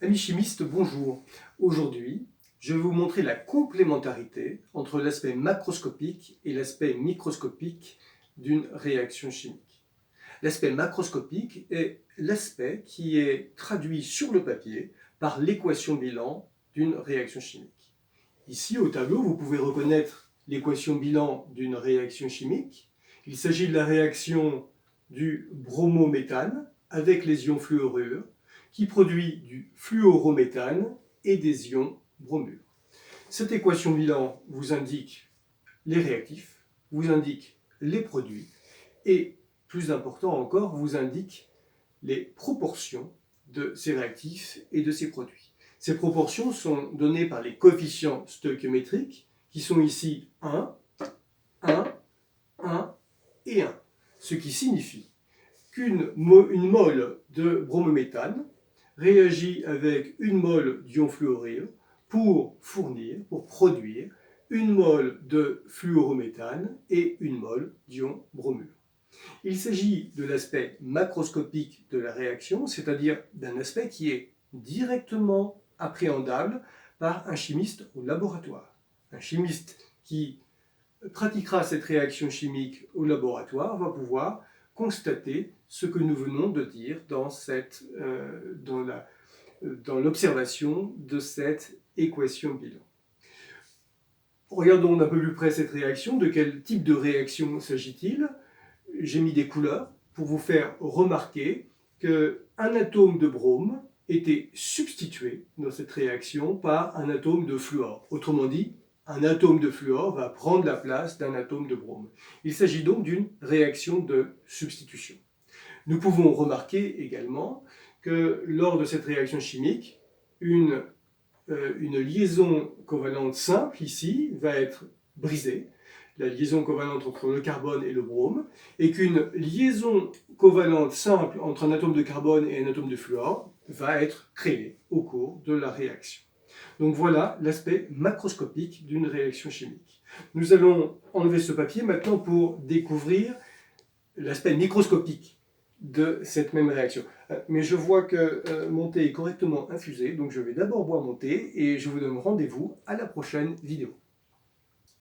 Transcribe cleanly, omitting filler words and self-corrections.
Amis chimistes, bonjour. Aujourd'hui, je vais vous montrer la complémentarité entre l'aspect macroscopique et l'aspect microscopique d'une réaction chimique. L'aspect macroscopique est l'aspect qui est traduit sur le papier par l'équation bilan d'une réaction chimique. Ici, au tableau, vous pouvez reconnaître l'équation bilan d'une réaction chimique. Il s'agit de la réaction du bromométhane avec les ions fluorure qui produit du fluorométhane et des ions bromure. Cette équation bilan vous indique les réactifs, vous indique les produits et, plus important encore, vous indique les proportions de ces réactifs et de ces produits. Ces proportions sont données par les coefficients stoichiométriques qui sont ici 1, 1, 1 et 1, ce qui signifie qu'une mole de bromométhane réagit avec une mole d'ion fluorure pour produire une mole de fluorométhane et une mole d'ion bromure. Il s'agit de l'aspect macroscopique de la réaction, c'est-à-dire d'un aspect qui est directement appréhendable par un chimiste au laboratoire. Un chimiste qui pratiquera cette réaction chimique au laboratoire va pouvoir constater ce que nous venons de dire dans l'observation de cette équation bilan. Regardons d'un peu plus près cette réaction. De quel type de réaction s'agit-il? J'ai mis des couleurs pour vous faire remarquer qu'un atome de brome était substitué dans cette réaction par un atome de fluor. Autrement dit, un atome de fluor va prendre la place d'un atome de brome. Il s'agit donc d'une réaction de substitution. Nous pouvons remarquer également que lors de cette réaction chimique, une liaison covalente simple ici va être brisée, la liaison covalente entre le carbone et le brome, et qu'une liaison covalente simple entre un atome de carbone et un atome de fluor va être créée au cours de la réaction. Donc voilà l'aspect macroscopique d'une réaction chimique. Nous allons enlever ce papier maintenant pour découvrir l'aspect microscopique de cette même réaction. Mais je vois que mon thé est correctement infusé, donc je vais d'abord boire mon thé et je vous donne rendez-vous à la prochaine vidéo.